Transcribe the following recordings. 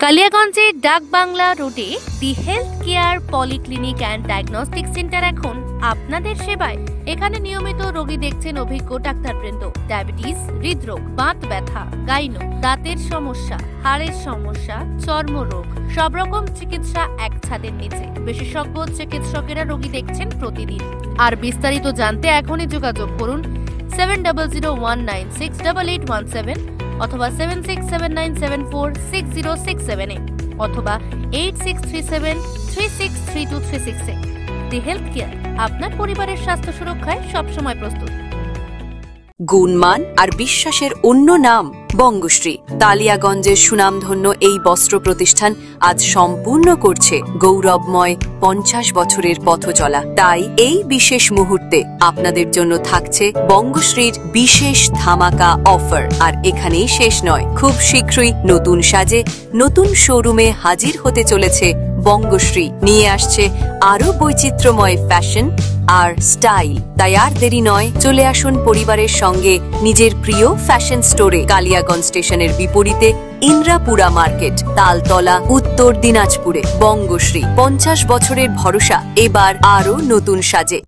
কালিয়াগঞ্জের ডাকবাংলা রোডে the health care polyclinic and diagnostic centre এখন আপনাদের সেবায়। এখানে নিয়মিত রোগী দেখছেন অভিজ্ঞ ডাক্তারবৃন্দ। ডায়াবেটিস, হৃদরোগ, বাত ব্যথা, গাইনো, দাঁতের সমস্যা, হাড়ের সমস্যা, চর্মরোগ, সব রকম চিকিৎসা এক ছাদের নিচে। বিশেষজ্ঞ চিকিৎসকেরা রোগী দেখছেন প্রতিদিন। আর বিস্তারিত জানতে এখনই যোগাযোগ করুন 7001968817 অথবা 7679746067 অথবা 8637363236 দি হেলথ কেয়ার আপনার পরিবারের স্বাস্থ্য সুরক্ষায় সবসময় প্রস্তুত। গুণমান আর বিশ্বাসের অন্য নাম বঙ্গশ্রী। কালিয়াগঞ্জের সুনামধন্য এই বস্ত্র প্রতিষ্ঠান আজ সম্পূর্ণ করছে গৌরবময় 50 বছরের পথ চলা। তাই এই বিশেষ মুহূর্তে আপনাদের জন্য থাকছে বঙ্গশ্রীর বিশেষ ধামাকা অফার। আর এখানেই শেষ নয়, খুব শীঘ্রই নতুন সাজে নতুন শোরুমে হাজির হতে চলেছে বঙ্গশ্রী। নিয়ে আসছে আরো বৈচিত্র্যময় ফ্যাশন আর স্টাইল। তাই আর দেরি নয়, চলে আসুন পরিবারের সঙ্গে নিজের প্রিয় ফ্যাশন স্টোরে। কালিয়াগঞ্জ স্টেশনের বিপরীতে ইন্দ্রাপুরা মার্কেট, তালতলা, উত্তর দিনাজপুরে। বঙ্গশ্রী 50 বছরের ভরসা এবার আরো নতুন সাজে।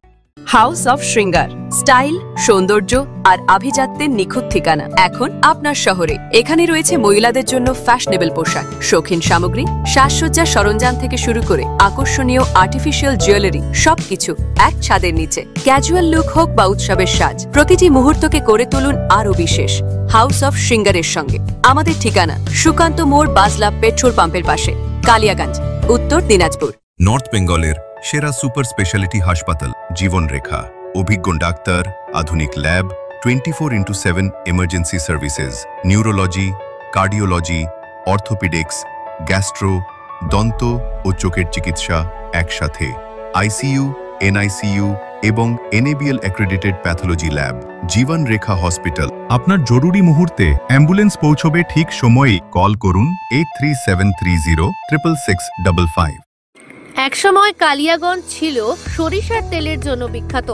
হাউস অফ শৃঙ্গার, স্টাইল, সৌন্দর্য আর আভিজাত্যের নিখুঁত ঠিকানা এখন আপনার শহরে। এখানে রয়েছে মহিলাদের জন্য ফ্যাশনেবল পোশাক, শৌখিন সামগ্রী, সাজসজ্জা সরঞ্জাম থেকে শুরু করে আকর্ষণীয় আর্টিফিশিয়াল জুয়েলারি, সবকিছু এক ছাদের নিচে। ক্যাজুয়াল লুক হোক বা উৎসবের সাজ, প্রতিটি মুহূর্তকে করে তুলুন আরো বিশেষ হাউস অফ শৃঙ্গারের সঙ্গে। আমাদের ঠিকানা সুকান্ত মোড়, বাজলা পেট্রোল পাম্পের পাশে, কালিয়াগঞ্জ, উত্তর দিনাজপুর। নর্থ বেঙ্গলের সেরা সুপার স্পেশালিটি হাসপাতাল জীবনরেখা। অভিজ্ঞ ডাক্তার, আধুনিক lab, 24x7 emergency services, neurology, cardiology, orthopaedics, gastro, দন্ত ও চোখের চিকিৎসা একসাথে। আইসিইউ, এনআইসিইউ এবং NABL accredited pathology lab. জীবনরেখা hospital. আপনার জরুরি মুহূর্তে অ্যাম্বুলেন্স পৌঁছবে ঠিক সময়ে। কল করুন 8373066655। একসময় কালিয়াগঞ্জ ছিল সরিষার তেলের জন্য বিখ্যাত।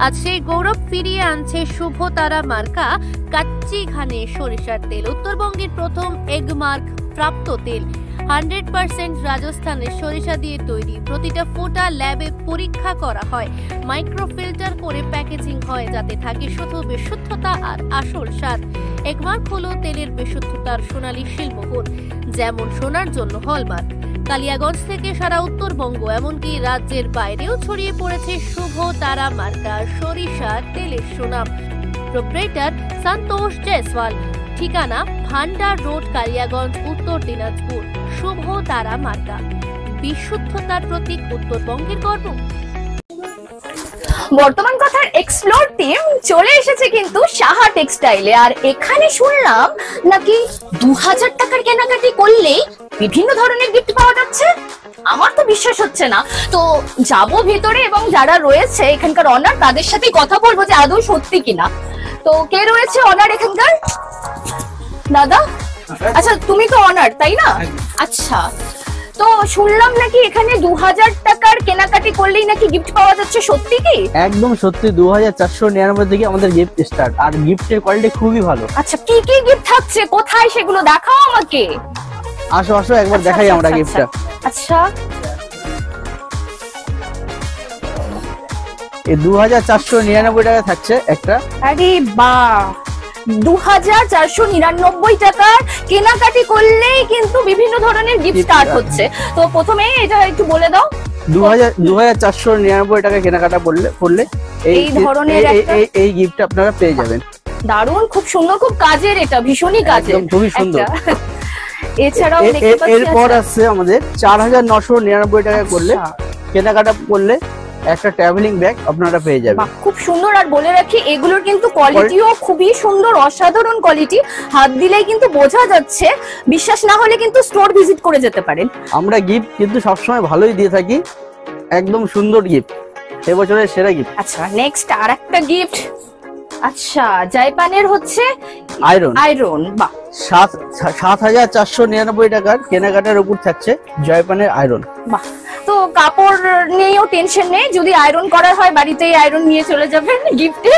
আজ সেই গৌরব ফিরিয়ে আনছে শুভ তারা মার্কা কাচ্চি ঘানে সরিষার তেল। উত্তরবঙ্গের প্রথম এগমার্ক প্রাপ্ত তেল, 100% রাজস্থানের সরিষা দিয়ে তৈরি। প্রতিটা ফোঁটা ল্যাবে পরীক্ষা করা হয়, মাইক্রোফিল্টার করে প্যাকেজিং হয়, যাতে থাকে শুধু বিশুদ্ধতা আর আসল স্বাদ। এগমার্ক হলো তেলের বিশুদ্ধতার সোনালী শিলমোহর, যেমন সোনার জন্য হলমার্ক। কালিয়াগঞ্জ থেকে সারা উত্তরবঙ্গ, এমনকি রাজ্যের বাইরেও ছড়িয়ে পড়েছে শুভ তারা মার্কা সরিষার তেলের সুনাম। প্রোপ্রাইটার সন্তোষ জয়সওয়াল। ঠিকানা ভান্ডার রোড, কালিয়াগঞ্জ, উত্তর দিনাজপুর। শুভ তারা মার্কা, বিশুদ্ধতার প্রতীক, উত্তরবঙ্গের গর্ব। বর্তমান কথার এক্সপ্লোর টিম চলে এসেছে কিন্তু সাহা টেক্সটাইলে। আর এখানে শুনলাম নাকি 2000 টাকার কেনাকাটি করলেই বিভিন্ন ধরনের গিফট পাওয়া যাচ্ছে। আমার তো বিশ্বাস হচ্ছে না। তো যাব ভেতরে এবং যারা রয়েছে এখানকার অনার, তাদের সাথে কথা বলবো যে আদৌ সত্যি কিনা। তো কে রয়েছে অনার এখানকার? দাদা, আচ্ছা তুমি তো অনার তাই না? আচ্ছা, তো শুনলাম নাকি এখানে 2000 টাকার কেনাকাটি করলেই নাকি গিফট পাওয়া যাচ্ছে, সত্যি কি? একদম সত্যি। 2499 থেকে আমাদের গিফট স্টার্ট, আর গিফটের কোয়ালিটি খুবই ভালো। আচ্ছা, কি কি গিফট থাকছে, কোথায় সেগুলো দেখাও আমাকে। আসো আসো একবার দেখাই আমরা গিফটটা। আচ্ছা, এই 2499 টাকা থাকছে একটা। আরে বাহ, 2499 টাকার কেনাকাটি করলেই কিন্তু বিভিন্ন ধরনের গিফট স্টার্ট হচ্ছে। তো প্রথমে এটা একটু বলে দাও। 2499 টাকা কেনাকাটা করলে এই ধরনের এই গিফট আপনারা পেয়ে যাবেন। দারুণ, খুব সুন্দর, খুব কাজের, এটা ভীষণই কাজের, খুবই সুন্দর। এছাড়াও এরপর আছে আমাদের 4999 টাকা করলে কেনাকাটা করলে একটা ট্রাভেলিং ব্যাগ আপনারা পেয়ে যাবেন। খুব সুন্দর। আর বলে রাখি, এগুলোর কিন্তু কোয়ালিটিও খুবই সুন্দর, অসাধারণ কোয়ালিটি। হাত দিলেই কিন্তু বোঝা যাচ্ছে। বিশ্বাস না হলে কিন্তু স্টোর ভিজিট করে যেতে পারেন। আমরা গিফট কিন্তু সবসময় ভালোই দিয়ে থাকি, একদম সুন্দর গিফট, এবছরের সেরা গিফট। আচ্ছা, নেক্সট আর একটা গিফট। আচ্ছা, জাইপানের হচ্ছে আয়রন। বাহ, 7499 টাকার কেনাকাটার উপর থাকছে জয়পানের আয়রন। বাহ, তো কাপড় নিয়েও টেনশন নেই, যদি আয়রন করার হয় বাড়িতেই আয়রন নিয়ে চলে যাবেন গিফটে,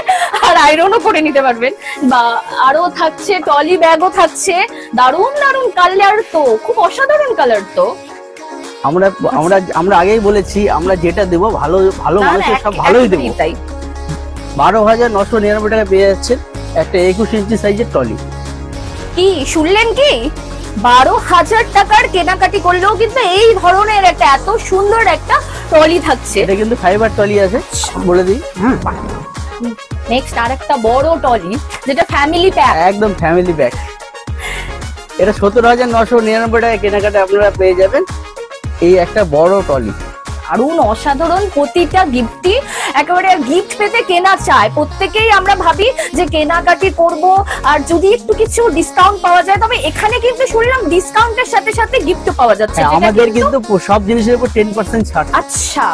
আর আয়রনও করে নিতে পারবেন। বা আরো থাকছে টলি ব্যাগও থাকছে, দারুণ দারুণ কালার, তো খুব অসাধারণ কালার। তো আমরা আমরা আমরা আগেই বলেছি আমরা যেটা দেবো ভালো ভালো না, না, মানুষের সব ভালোই দেবো। তাই 12,999 টাকা পেয়ে যাচ্ছেন একটা 21 ইঞ্চি সাইজের ট্রলি। কি শুনলেন কি, 12,000 টাকার কেনাকাটি করলেও কিন্তু এই ধরনের একটা এত সুন্দর একটা ট্রলি থাকছে। এটা কিন্তু ফাইবার ট্রলি আছে বলে দিই। নেক্সট আর একটা বড় ট্রলি, যেটা ফ্যামিলি প্যাক, একদম ফ্যামিলি ব্যাগ। এটা 17,999 টাকা কেনাকাটা আপনারা পেয়ে যাবেন এই একটা বড় ট্রলি। দারুণ অসাধারণ, প্রতিটা গিফটই একেবারে গিফট পেতে কেনা চায়, প্রত্যেকেই আমরা ভাবি যে কেনাকাটি করব আর যদি একটু কিছু ডিসকাউন্ট পাওয়া যায়, তবে এখানে কিন্তু শুনলাম ডিসকাউন্টের সাথে সাথে গিফট পাওয়া যাচ্ছে। আমাদের কিন্তু সব জিনিসের উপর 10% ছাড়। আচ্ছা,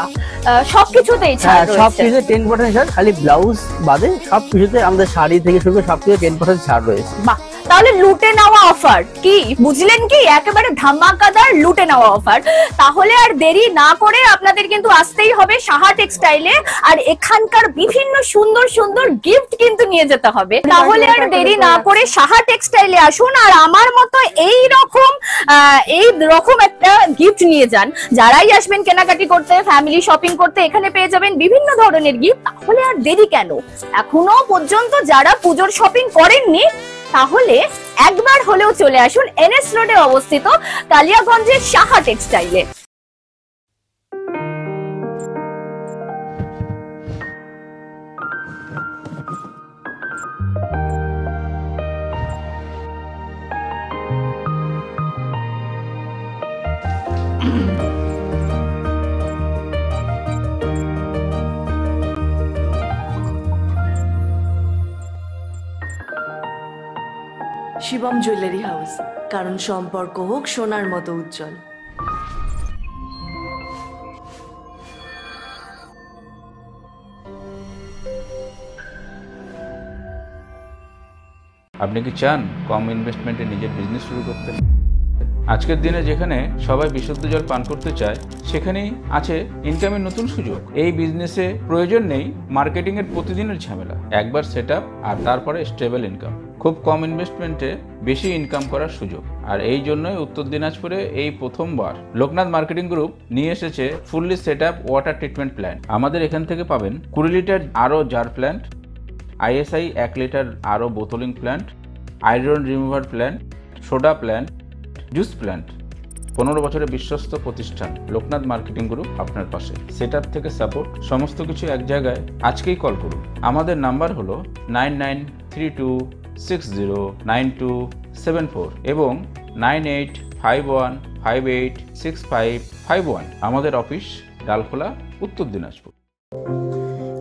সবকিছুতেই ছাড় রয়েছে? সবকিছুতে 10% ছাড়, খালি ব্লাউজ বাদে সবকিছুতে আমাদের শাড়ি থেকে শুরু করে সবকিছু 10% ছাড় রয়েছে। বাহ, তাহলে লুটে নেওয়া অফার, কি বুঝলেন কি, একেবারে ধামাকাদার লুটে নেওয়া অফার। তাহলে আর দেরি না করে আপনাদের কিন্তু আসতেই হবে সাহা টেক্সটাইলে, আর এখানকার বিভিন্ন সুন্দর সুন্দর গিফট কিন্তু নিয়ে যেতে হবে। তাহলে আর দেরি না করে সাহা টেক্সটাইলে আসুন, আর আমার মতো এই রকম একটা গিফট নিয়ে যান। যারাই আসবেন কেনাকাটি করতে, ফ্যামিলি শপিং করতে, এখানে পেয়ে যাবেন বিভিন্ন ধরনের গিফট। তাহলে আর দেরি কেন, এখনো পর্যন্ত যারা পুজোর শপিং করেননি তাহলে একবার হলেও চলে আসুন এনএস রোডে অবস্থিত কালিয়াগঞ্জের সাহা টেক্সটাইলে। শিবম জুয়েলারি হাউস, কারণ সম্পর্ক হোক সোনার মতো উজ্জ্বল। আপনি কি চান কম ইনভেস্টমেন্টে নিজের বিজনেস শুরু করতে? আজকের দিনে যেখানে সবাই বিশুদ্ধ জল পান করতে চায়, সেখানেই আছে ইনকামের নতুন সুযোগ। এই বিজনেসে প্রয়োজন নেই মার্কেটিং এর প্রতিদিনের ঝামেলা, একবার সেটআপ আর তারপরে স্টেবল ইনকাম। খুব কম ইনভেস্টমেন্টে বেশি ইনকাম করার সুযোগ। আর এই জন্যই উত্তর দিনাজপুরে এই প্রথমবার লোকনাথ মার্কেটিং গ্রুপ নিয়ে এসেছে fully setup water treatment plant. আমাদের এখান থেকে পাবেন 20 লিটার আরও জার প্ল্যান্ট, ISI 1 লিটার আরও bottling plant, iron remover plant, soda plant, juice plant. 15 বছরের বিশ্বস্ত প্রতিষ্ঠান লোকনাথ মার্কেটিং গ্রুপ আপনার পাশে। সেটআপ থেকে সাপোর্ট, সমস্ত কিছু এক জায়গায়। আজকেই কল করুন। আমাদের নাম্বার হলো 9932609274 এবং 9851586551। আমাদের অফিস ডালখোলা, উত্তর দিনাজপুর।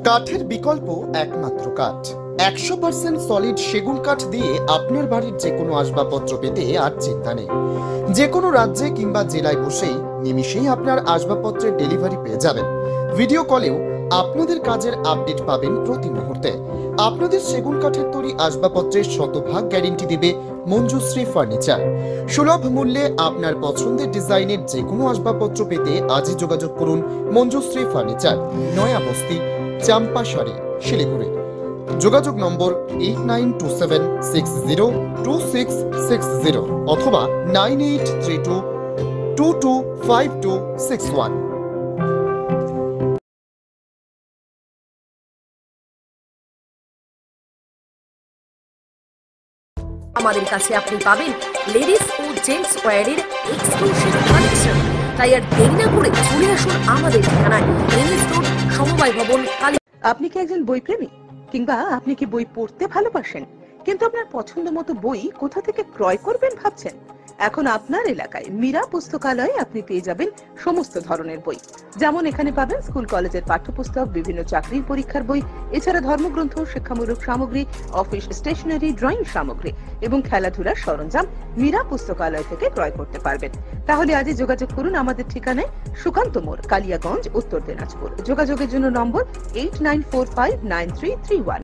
কাঠের বিকল্প একমাত্র কাঠ। 100% সলিড সেগুন কাঠ দিয়ে আপনার বাড়ির যে কোনো আসবাবপত্র পেতে আর চিন্তা নেই। যে কোনো রাজ্যে কিংবা জেলায় বসেই নিমিষেই আপনার আসবাবপত্রের ডেলিভারি পেয়ে যাবেন। ভিডিও কলেও আপনাদের কাজের আপডেট পাবেন প্রতি মুহূর্তে। আপনাদের সেগুন কাঠের তৈরি আসবাবপত্রের 100% গ্যারেন্টি দেবে মঞ্জুশ্রী ফার্নিচার। সুলভ মূল্যে আপনার পছন্দের ডিজাইনের যে কোনো আসবাবপত্র পেতে আজই যোগাযোগ করুন মঞ্জুশ্রী ফার্নিচার, নয়া বস্তি, চাম্পাসারি, শিলিগুড়ি। যোগাযোগ নম্বর 8927602660 অথবা 9832225261। আমাদের কাছে আপনি পাবেন লেডিস ও জেন্টস ওয়্যারের এক্সক্লুসিভ কালেকশন। তাই আর দেরি না করে চলে আসুন আমাদের ঠিকানায়, এনএস রোড, সমবায় ভবন, কালী। আপনি কি একজন বই প্রেমী, কিংবা আপনি কি বই পড়তে ভালোবাসেন কিন্তু আপনার পছন্দ মতো বই কোথা থেকে ক্রয় করবেন ভাবছেন? এখন আপনার এলাকায় মীরা পুস্তকালয়ে আপনি পেয়ে যাবেন সমস্ত ধরনের বই। যেমন এখানে পাবেন স্কুল কলেজের পাঠ্যপুস্তক, বিভিন্ন চাকরির পরীক্ষার বই, এছাড়া ধর্মগ্রন্থ, শিক্ষামূলক সামগ্রী, অফিস স্টেশনারি, ড্রয়িং সামগ্রী এবং খেলাধুলার সরঞ্জাম মীরা পুস্তকালয় থেকে ক্রয় করতে পারবেন। তাহলে আজই যোগাযোগ করুন আমাদের ঠিকানায়, সুকান্ত মোড়, কালিয়াগঞ্জ, উত্তর দিনাজপুর। যোগাযোগের জন্য নম্বর 89459331।